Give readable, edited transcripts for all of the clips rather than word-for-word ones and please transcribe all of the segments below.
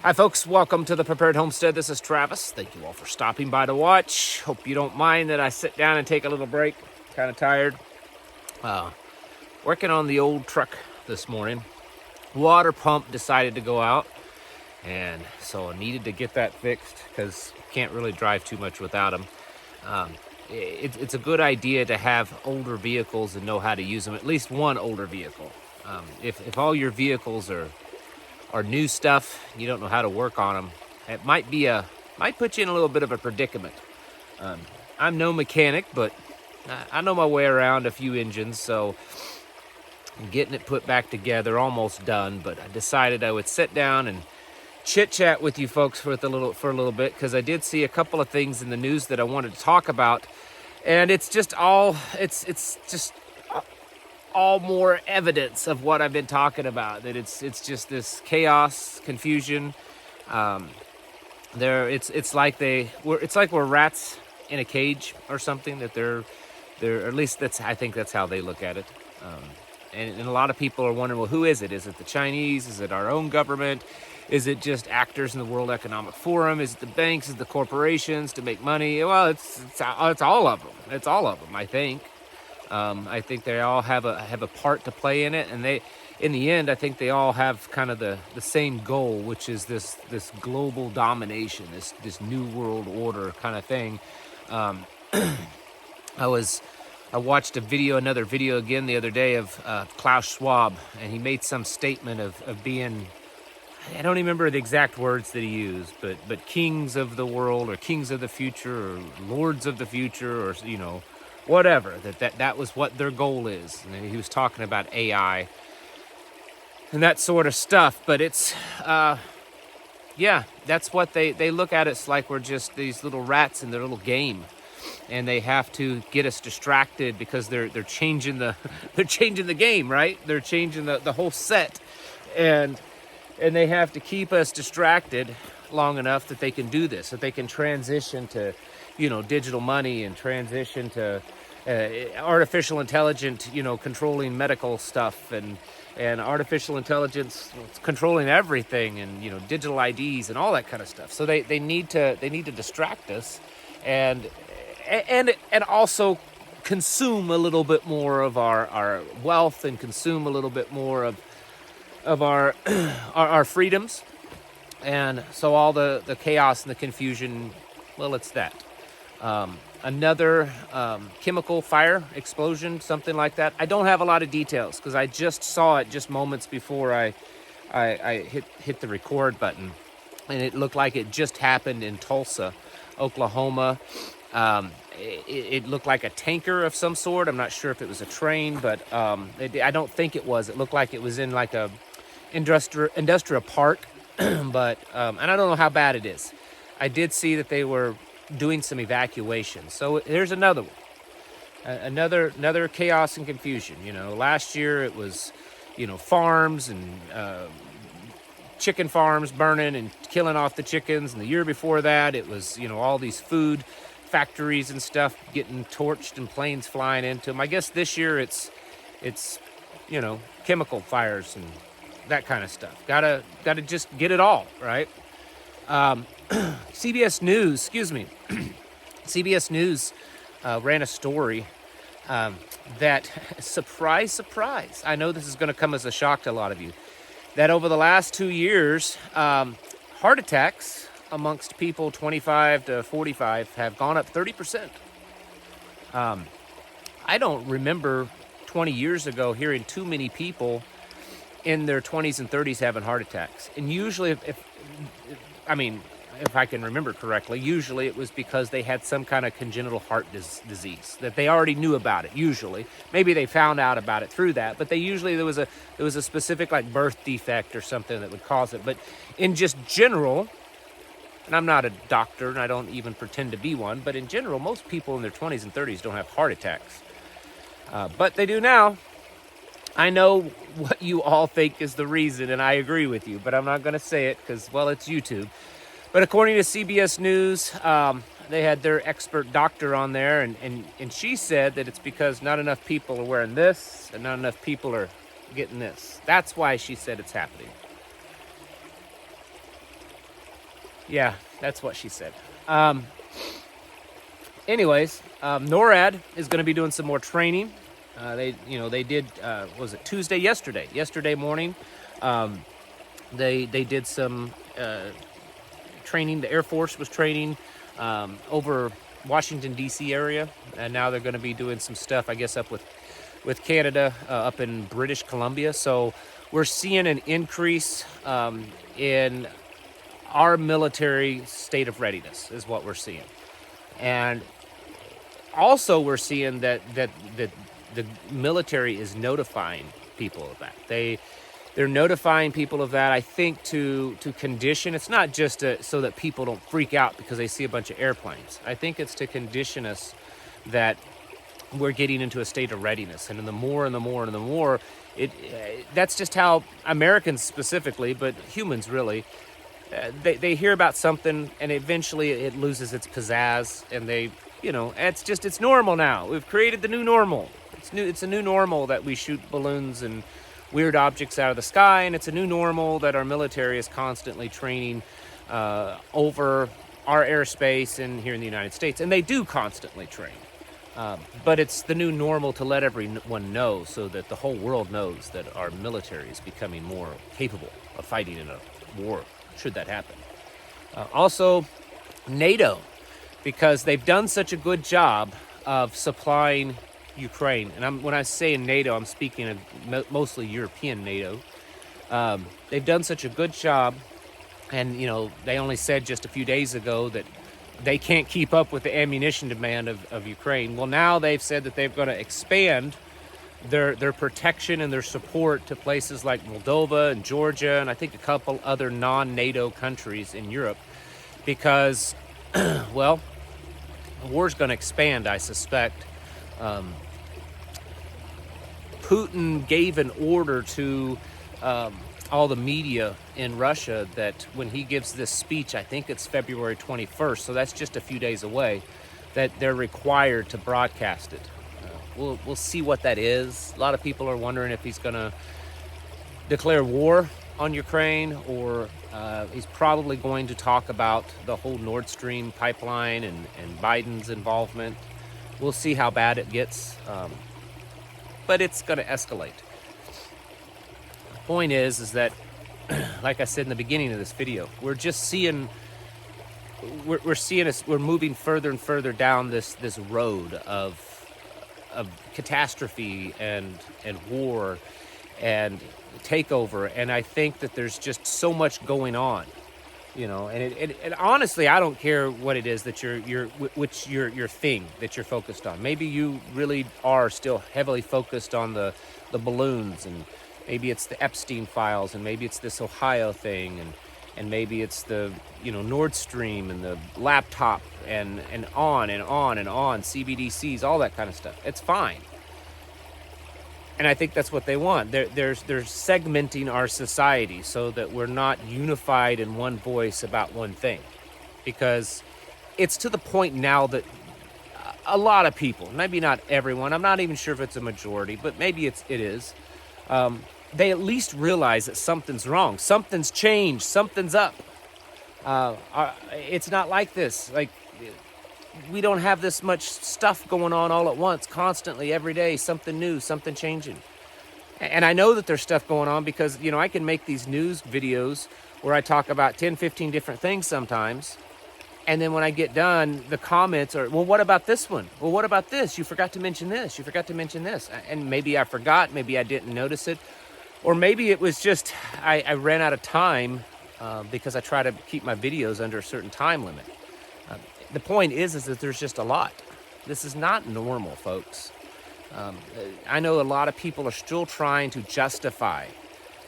Hi folks, welcome to the Prepared Homestead. This is Travis. Thank you all for stopping by to watch. Hope you don't mind that I sit down and take a little break. Kind of tired. Working on the old truck this morning. Water pump decided to go out, and so I needed to get that fixed because can't really drive too much without them. It's a good idea to have older vehicles and know how to use them. At least one older vehicle. If all your vehicles are new stuff, you don't know how to work on them, it might put you in a little bit of a predicament. I'm no mechanic, but I know my way around a few engines, so I'm getting it put back together, almost done. But I decided I would sit down and chit chat with you folks for a little bit, because I did see a couple of things in the news that I wanted to talk about, and it's just all more evidence of what I've been talking about, that it's just this chaos, confusion. It's like we're rats in a cage or something, that they're at least I think that's how they look at it. And a lot of people are wondering, well, who is it? Is it the Chinese? Is it our own government? Is it just actors in the World Economic Forum? Is it the banks? Is it the corporations to make money? Well, it's all of them. It's all of them, I think. I think they all have a part to play in it, and in the end, I think they all have kind of the same goal, which is this global domination, this new world order kind of thing. I watched another video again the other day of Klaus Schwab, and he made some statement of being, I don't remember the exact words that he used, but kings of the world, or kings of the future, or lords of the future, or whatever, that was what their goal is. And he was talking about AI and that sort of stuff. But it's that's what they look at. It's like we're just these little rats in their little game, and they have to get us distracted because they're changing the they're changing the game, right? They're changing the whole set, and they have to keep us distracted long enough that they can do this, that they can transition to digital money, and transition to artificial intelligence, controlling medical stuff, and artificial intelligence controlling everything, and digital IDs and all that kind of stuff. So they need to distract us, and also consume a little bit more of our wealth, and consume a little bit more of our our freedoms. And so all the chaos and the confusion, well, it's that. Another chemical fire explosion, something like that. I don't have a lot of details because I just saw it just moments before I hit the record button, and it looked like it just happened in Tulsa, Oklahoma. It looked like a tanker of some sort. I'm not sure if it was a train, but I don't think it was. It looked like it was in like a industrial park, but and I don't know how bad it is. I did see that they were doing some evacuation. So here's another one, another chaos and confusion. Last year it was, farms and chicken farms burning and killing off the chickens, and the year before that it was, all these food factories and stuff getting torched and planes flying into them. I guess this year it's chemical fires and that kind of stuff. Gotta just get it all right. CBS News, CBS News ran a story that, surprise, I know this is going to come as a shock to a lot of you, that over the last 2 years, heart attacks amongst people 25 to 45 have gone up 30%. I don't remember 20 years ago hearing too many people in their 20s and 30s having heart attacks. And usually, if I can remember correctly, usually it was because they had some kind of congenital heart disease that they already knew about it. Usually, maybe they found out about it through that, but there was a specific like birth defect or something that would cause it. But in just general, and I'm not a doctor and I don't even pretend to be one, but in general, most people in their 20s and 30s don't have heart attacks, but they do now. I know what you all think is the reason, and I agree with you, but I'm not going to say it because, well, it's YouTube. But according to CBS News, they had their expert doctor on there, and she said that it's because not enough people are wearing this and not enough people are getting this. That's why she said it's happening. Yeah, that's what she said. Anyways, NORAD is going to be doing some more training. They did, was it Tuesday? Yesterday morning, they did some training. The Air Force was training over Washington, D.C. area, and now they're going to be doing some stuff, I guess, up with Canada, up in British Columbia. So we're seeing an increase in our military state of readiness is what we're seeing. And also we're seeing that the military is notifying people of that. They're notifying people of that, I think, to condition. It's not just so that people don't freak out because they see a bunch of airplanes. I think it's to condition us that we're getting into a state of readiness. And the more and the more and the more, that's just how Americans specifically, but humans really, they hear about something and eventually it loses its pizzazz, and it's normal now. We've created the new normal. It's a new normal that we shoot balloons and weird objects out of the sky, and it's a new normal that our military is constantly training over our airspace and here in the United States, and they do constantly train. But it's the new normal to let everyone know, so that the whole world knows that our military is becoming more capable of fighting in a war, should that happen. Also, NATO, because they've done such a good job of supplying Ukraine. And when I say NATO, I'm speaking of mostly European NATO. They've done such a good job, and they only said just a few days ago that they can't keep up with the ammunition demand of Ukraine. Well, now they've said that they're going to expand their protection and their support to places like Moldova and Georgia, and I think a couple other non-NATO countries in Europe, because, well, the war's going to expand, I suspect. Putin gave an order to all the media in Russia that when he gives this speech, I think it's February 21st, so that's just a few days away, that they're required to broadcast it. We'll see what that is. A lot of people are wondering if he's going to declare war on Ukraine, or he's probably going to talk about the whole Nord Stream pipeline and Biden's involvement. We'll see how bad it gets, but it's going to escalate. The point is that, like I said in the beginning of this video, we're just seeing, we're moving further and further down this road of catastrophe and war and takeover, and I think that there's just so much going on, and honestly, I don't care what it is that your thing that you're focused on. Maybe you really are still heavily focused on the balloons, and maybe it's the Epstein files, and maybe it's this Ohio thing, and maybe it's the Nord Stream and the laptop and on and on and on, CBDCs, all that kind of stuff. It's fine. And I think that's what they want. They're segmenting our society so that we're not unified in one voice about one thing. Because it's to the point now that a lot of people, maybe not everyone, I'm not even sure if it's a majority, but maybe it is, they at least realize that something's wrong. Something's changed. Something's up. It's not like this. Like, we don't have this much stuff going on all at once, constantly, every day, something new, something changing. And I know that there's stuff going on because, I can make these news videos where I talk about 10, 15 different things sometimes. And then when I get done, the comments are, well, what about this one? Well, what about this? You forgot to mention this. You forgot to mention this. And maybe I forgot. Maybe I didn't notice it. Or maybe it was just I ran out of time because I try to keep my videos under a certain time limit. The point is that there's just a lot. This is not normal, folks. I know a lot of people are still trying to justify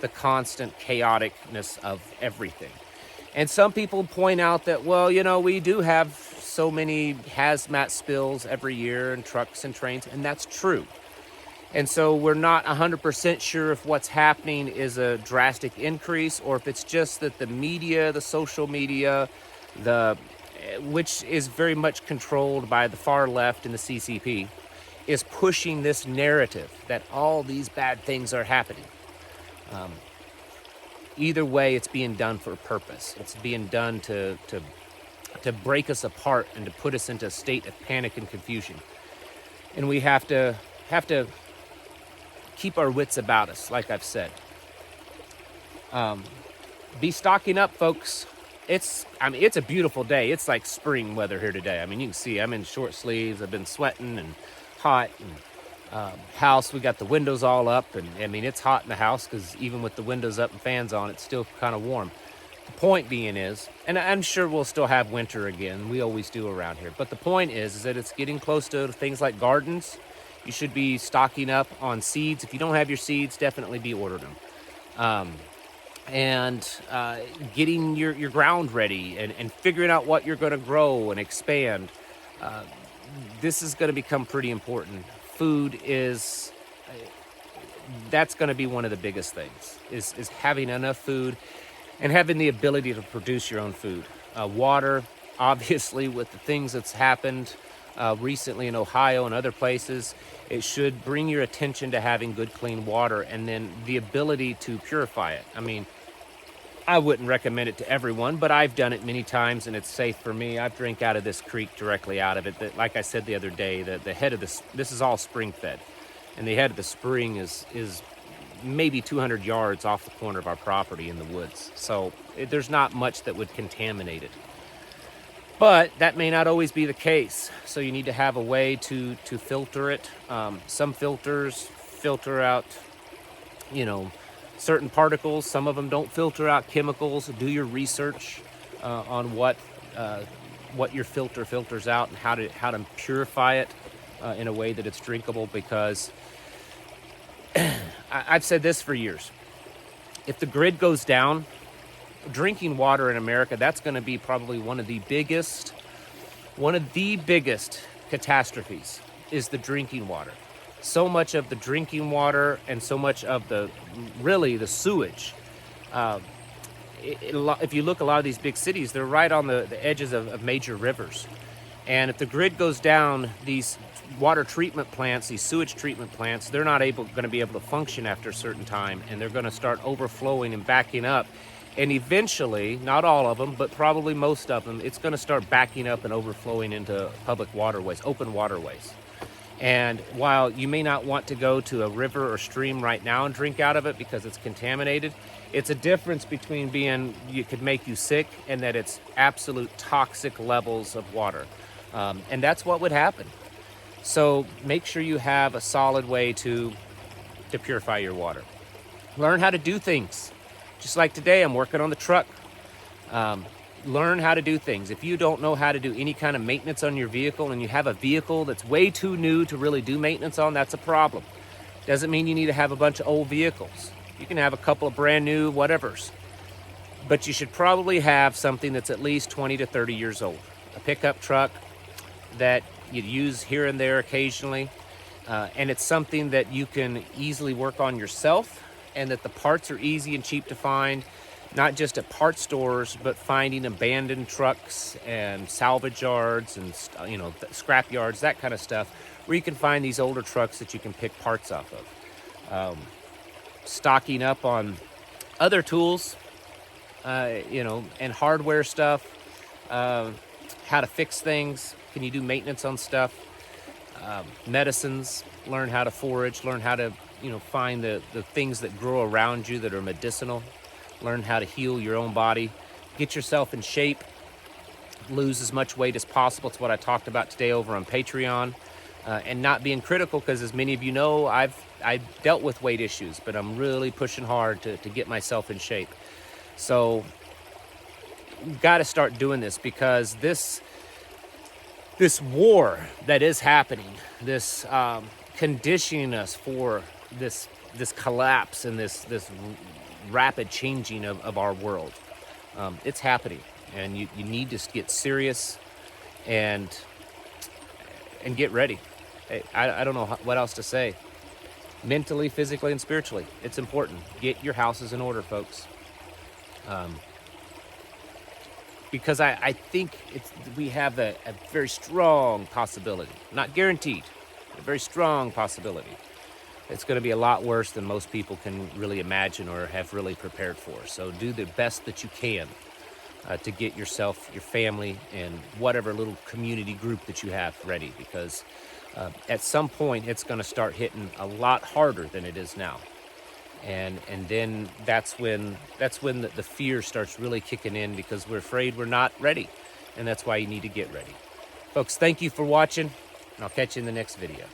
the constant chaoticness of everything. And some people point out that, well, we do have so many hazmat spills every year and trucks and trains, and that's true. And so we're not 100% sure if what's happening is a drastic increase or if it's just that the media, the social media, which is very much controlled by the far left and the CCP, is pushing this narrative that all these bad things are happening. Either way, it's being done for a purpose. It's being done to break us apart and to put us into a state of panic and confusion. And we have to keep our wits about us, like I've said. Be stocking up, folks. It's a beautiful day. It's like spring weather here today. I mean, you can see I'm in short sleeves. I've been sweating and hot. And house, we got the windows all up. And I mean, it's hot in the house because even with the windows up and fans on, it's still kind of warm. The point being is, and I'm sure we'll still have winter again. We always do around here. But the point is that it's getting close to things like gardens. You should be stocking up on seeds. If you don't have your seeds, definitely be ordering them. And getting your ground ready and figuring out what you're going to grow and expand. This is going to become pretty important. Food is, that's going to be one of the biggest things, is having enough food and having the ability to produce your own food. Water, obviously, with the things that's happened recently in Ohio and other places, it should bring your attention to having good, clean water and then the ability to purify it. I mean, I wouldn't recommend it to everyone, but I've done it many times and it's safe for me. I've drank out of this creek directly out of it. That, like I said the other day, the head of this is all spring fed. And the head of the spring is maybe 200 yards off the corner of our property in the woods. So there's not much that would contaminate it. But that may not always be the case. So you need to have a way to filter it. Some filters filter out, certain particles. Some of them don't filter out chemicals. Do your research on what your filter filters out and how to purify it in a way that it's drinkable, because I've said this for years. If the grid goes down, drinking water in America, that's going to be probably one of the biggest catastrophes is the drinking water. So much of the drinking water and so much of the sewage. If you look, a lot of these big cities, they're right on the edges of major rivers. And if the grid goes down, these water treatment plants, these sewage treatment plants, they're not going to be able to function after a certain time, and they're going to start overflowing and backing up. And eventually, not all of them, but probably most of them, it's going to start backing up and overflowing into public waterways, open waterways. And while you may not want to go to a river or stream right now and drink out of it because it's contaminated, it's a difference between it could make you sick and that it's absolute toxic levels of water. And that's what would happen. So make sure you have a solid way to purify your water. Learn how to do things. Just like today, I'm working on the truck. Learn how to do things. If you don't know how to do any kind of maintenance on your vehicle and you have a vehicle that's way too new to really do maintenance on, that's a problem. Doesn't mean you need to have a bunch of old vehicles. You can have a couple of brand new whatevers. But you should probably have something that's at least 20 to 30 years old. A pickup truck that you use here and there occasionally. And it's something that you can easily work on yourself, and that the parts are easy and cheap to find, not just at parts stores, but finding abandoned trucks and salvage yards and scrap yards, that kind of stuff, where you can find these older trucks that you can pick parts off of. Stocking up on other tools, and hardware stuff, how to fix things. Can you do maintenance on stuff? Medicines, learn how to forage, learn how to find the things that grow around you that are medicinal. Learn how to heal your own body. Get yourself in shape. Lose as much weight as possible. It's what I talked about today over on Patreon. And not being critical, because as many of you know, I've dealt with weight issues, but I'm really pushing hard to get myself in shape. So we've got to start doing this, because this war that is happening, this conditioning us for this collapse and this rapid changing of our world. It's happening, and you need to get serious and get ready. I don't know what else to say. Mentally, physically, and spiritually, it's important. Get your houses in order, folks. Because I think we have a very strong possibility, not guaranteed, a very strong possibility it's going to be a lot worse than most people can really imagine or have really prepared for. So do the best that you can to get yourself, your family, and whatever little community group that you have ready, because at some point it's going to start hitting a lot harder than it is now. And then that's when the fear starts really kicking in, because we're afraid we're not ready. And that's why you need to get ready. Folks, thank you for watching, and I'll catch you in the next video.